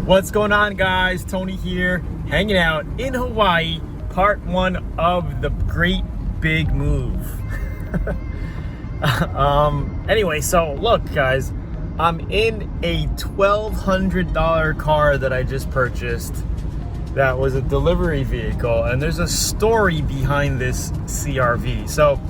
What's going on, guys? Tony here, hanging out in Hawaii, part one of the great big move. Anyway, so look, guys, I'm in a $1,200 car that I just purchased. That was a delivery vehicle, and there's a story behind this CRV. So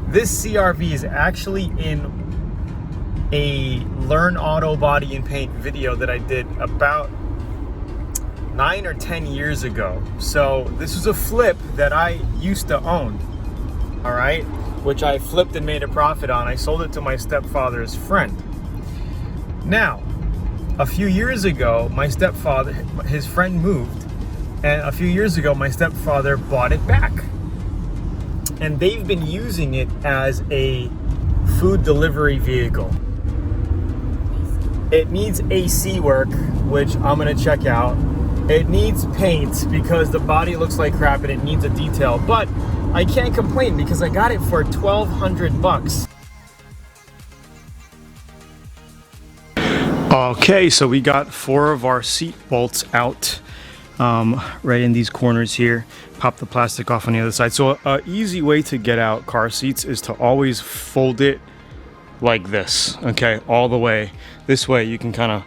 this CRV is actually in a Learn Auto Body and Paint video that I did about 9 or 10 years ago. So this was a flip that I used to own, all right, which I flipped and made a profit on. I sold it to my stepfather's friend. Now, a few years ago, my stepfather, his friend moved, and a few years ago, my stepfather bought it back. And they've been using it as a food delivery vehicle. It needs AC work, which I'm gonna check out. It needs paint because the body looks like crap and it needs a detail, but I can't complain because I got it for $1,200. Okay, so we got 4 of our seat bolts out right in these corners here. Pop the plastic off on the other side. So an easy way to get out car seats is to always fold it like this, okay, all the way. This way you can kind of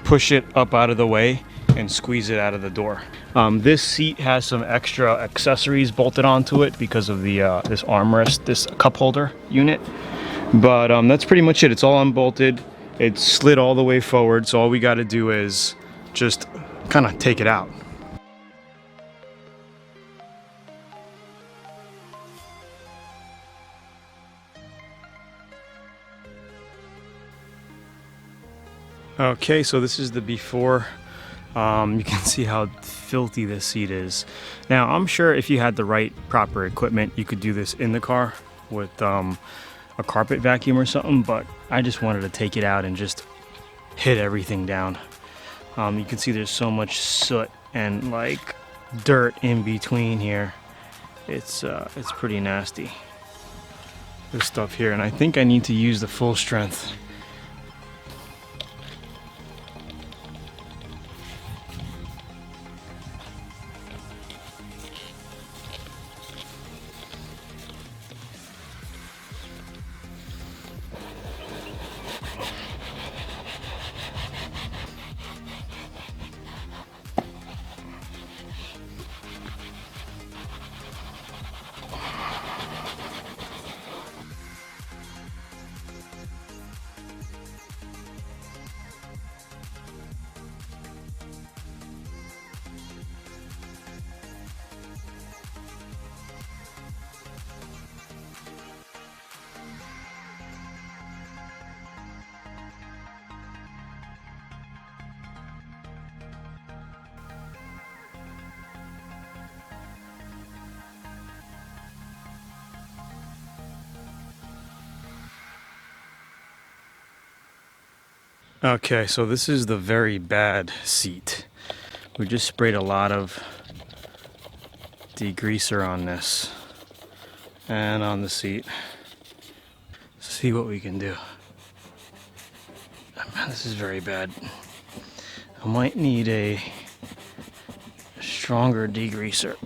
push it up out of the way and squeeze it out of the door. This seat has some extra accessories bolted onto it because of the this armrest, this cup holder unit. But that's pretty much it. It's all unbolted. It's slid all the way forward, so all we got to do is just kind of take it out. Okay, so this is the before. You can see how filthy this seat is. Now, I'm sure if you had the right proper equipment, you could do this in the car with a carpet vacuum or something, but I just wanted to take it out and just hit everything down. You can see there's so much soot and like dirt in between here. It's pretty nasty, this stuff here, and I think I need to use the full strength. Okay, so this is the very bad seat. We just sprayed a lot of degreaser on this and on the seat. See what we can do. Man, this is very bad. I might need a stronger degreaser.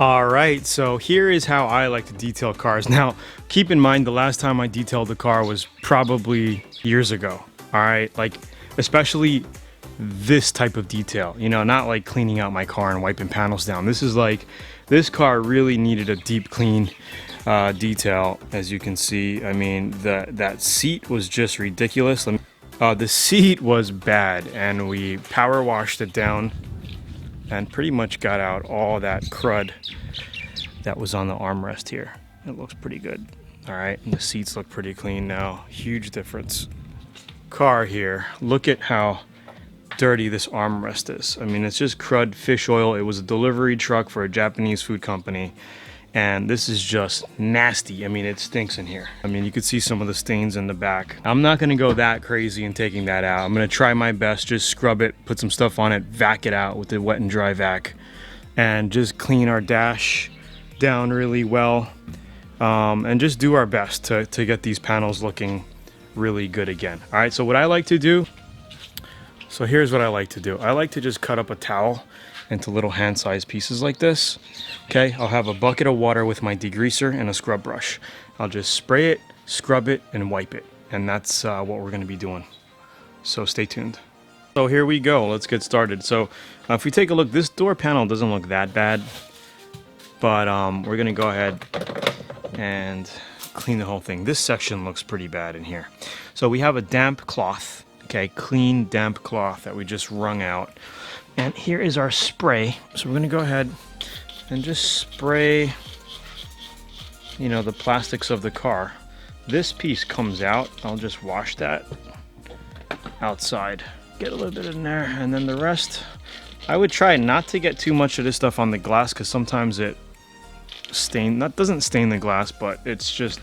All right, so here is how I like to detail cars. Now, keep in mind the last time I detailed the car was probably years ago. All right, like especially this type of detail, you know, not like cleaning out my car and wiping panels down. This is like, this car really needed a deep clean detail, as you can see. I mean, that seat was just ridiculous. The seat was bad, and we power washed it down and pretty much got out all that crud that was on the armrest here. It looks pretty good. All right, and the seats look pretty clean now. Huge difference. Car here, look at how dirty this armrest is. I mean, it's just crud fish oil. It was a delivery truck for a Japanese food company, and this is just nasty. I mean, it stinks in here. I mean, you could see some of the stains in the back. I'm not gonna go that crazy in taking that out. I'm gonna try my best, just scrub it, put some stuff on it, vac it out with the wet and dry vac, and just clean our dash down really well, and just do our best to get these panels looking really good again. All right, so what I like to do, so here's what I like to do. I like to just cut up a towel into little hand-sized pieces like this. Okay, I'll have a bucket of water with my degreaser and a scrub brush. I'll just spray it, scrub it, and wipe it. And that's what we're gonna be doing. So stay tuned. So here we go, let's get started. So if we take a look, this door panel doesn't look that bad, but we're gonna go ahead and clean the whole thing. This section looks pretty bad in here. So we have a damp cloth, okay, clean damp cloth that we just wrung out. And here is our spray. So we're gonna go ahead and just spray, you know, the plastics of the car. This piece comes out. I'll just wash that outside. Get a little bit in there, and then the rest, I would try not to get too much of this stuff on the glass, because sometimes it doesn't stain the glass, but it's just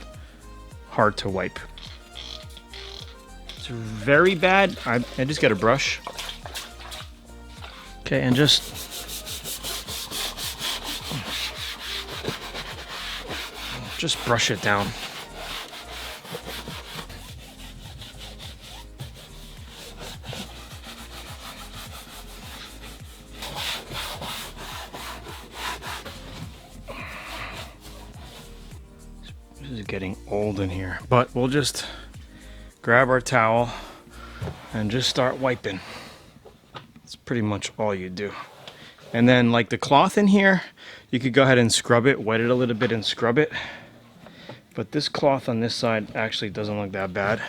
hard to wipe. It's very bad. I just get a brush. Okay, and just brush it down. This is getting old in here, but we'll just grab our towel and just start wiping. That's pretty much all you do. And then like the cloth in here, you could go ahead and scrub it, wet it a little bit and scrub it. But this cloth on this side actually doesn't look that bad.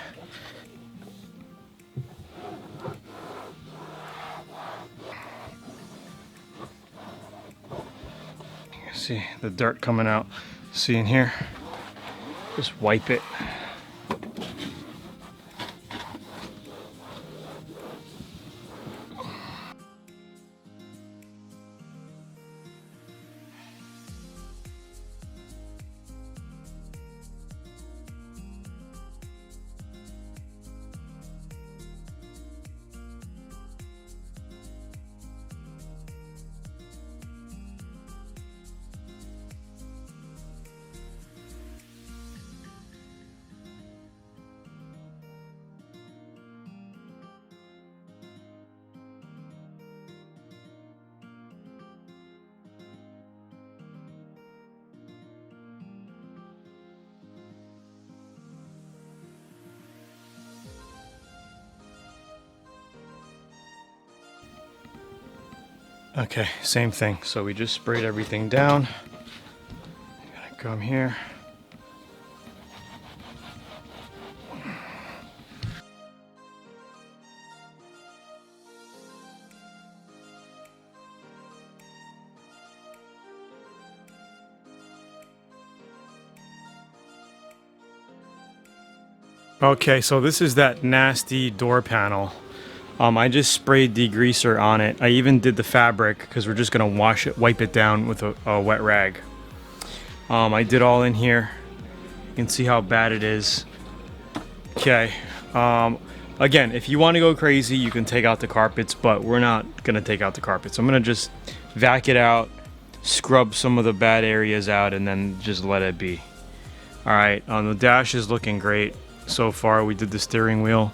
You can see the dirt coming out. See in here? Just wipe it. Okay, same thing. So we just sprayed everything down. I'm gonna come here. Okay, so this is that nasty door panel. I just sprayed degreaser on it. I even did the fabric because we're just gonna wipe it down with a wet rag. I did all in here. You can see how bad it is. Okay. Again, if you want to go crazy, you can take out the carpets, but we're not gonna take out the carpets. I'm gonna just vac it out, scrub some of the bad areas out, and then just let it be. All right. The dash is looking great so far. We did the steering wheel.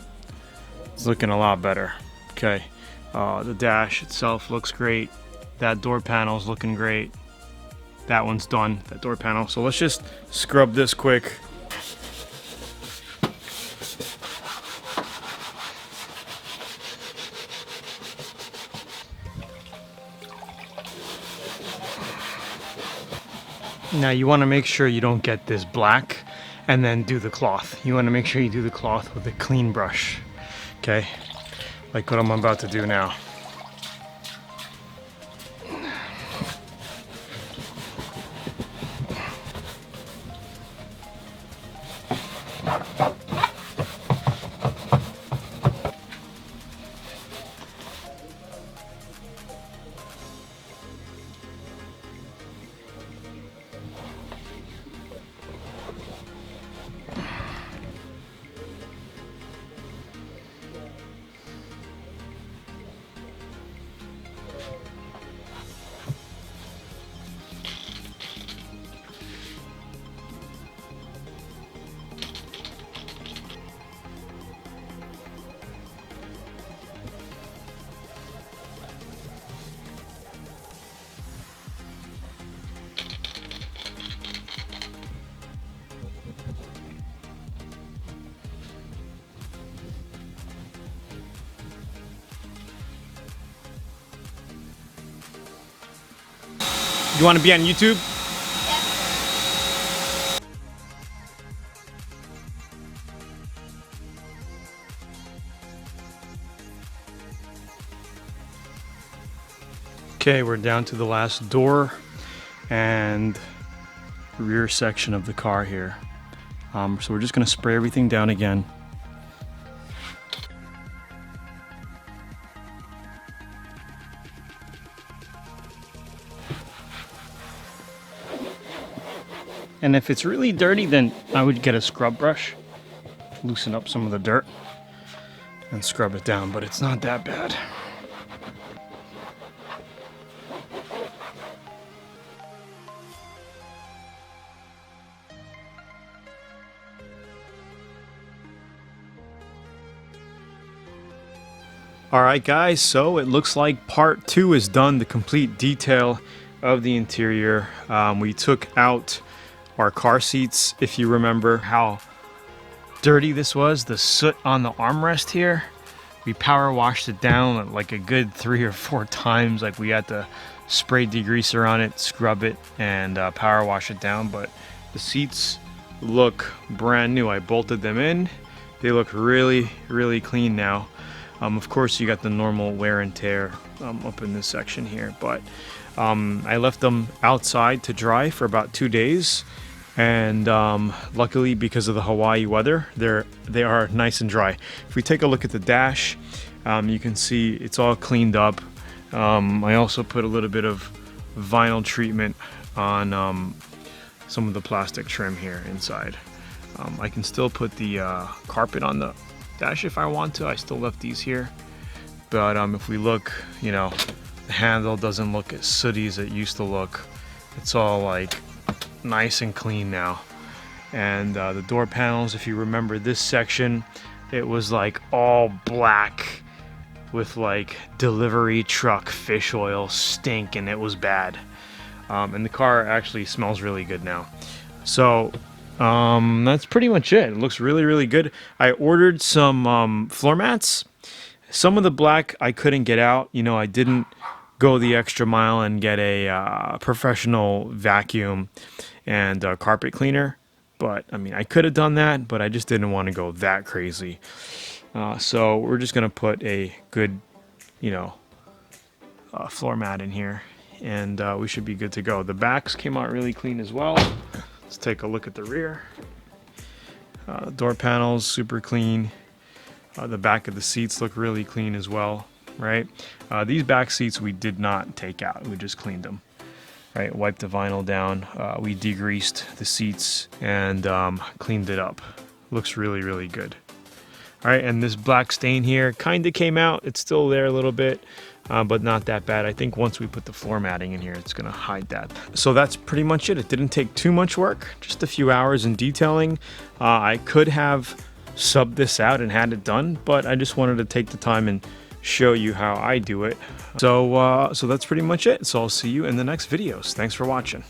It's looking a lot better. Okay, the dash itself looks great. That door panel is looking great. that one's done, that door panel. So let's just scrub this quick. Now you want to make sure you don't get this black and then do the cloth. You want to make sure you do the cloth with a clean brush, okay? Like what I'm about to do now. You want to be on YouTube? Okay, we're down to the last door and rear section of the car here. So we're just going to spray everything down again. And if it's really dirty, then I would get a scrub brush, loosen up some of the dirt, and scrub it down, but it's not that bad. Alright guys, so it looks like part 2 is done, the complete detail of the interior. We took out our car seats, if you remember how dirty this was, the soot on the armrest here. We power washed it down like a good 3 or 4 times. Like we had to spray degreaser on it, scrub it, and power wash it down. But the seats look brand new. I bolted them in. They look really, really clean now. Of course, you got the normal wear and tear up in this section here, but I left them outside to dry for about 2 days. And luckily, because of the Hawaii weather, they are nice and dry. If we take a look at the dash, you can see it's all cleaned up. I also put a little bit of vinyl treatment on some of the plastic trim here inside. I can still put the carpet on the dash if I want to. I still left these here. But if we look, you know, the handle doesn't look as sooty as it used to look. It's all like nice and clean now. And the door panels, if you remember this section, it was like all black with like delivery truck fish oil stink, and it was bad. And the car actually smells really good now. So that's pretty much it. It looks really, really good. I ordered some floor mats. Some of the black I couldn't get out. You know, I didn't go the extra mile and get a professional vacuum and carpet cleaner. But I mean, I could have done that, but I just didn't want to go that crazy. So we're just gonna put a good, you know, floor mat in here, and we should be good to go. The backs came out really clean as well. Let's take a look at the rear. Door panels super clean. The back of the seats look really clean as well, right? These back seats we did not take out. We just cleaned them. Right, wiped the vinyl down. We degreased the seats and cleaned it up. Looks really, really good. All right, and this black stain here kind of came out. It's still there a little bit, but not that bad. I think once we put the floor matting in here, it's gonna hide that. So that's pretty much it. It didn't take too much work, just a few hours in detailing. I could have subbed this out and had it done, but I just wanted to take the time and show you how I do it. So that's pretty much it. So I'll see you in the next videos. Thanks for watching.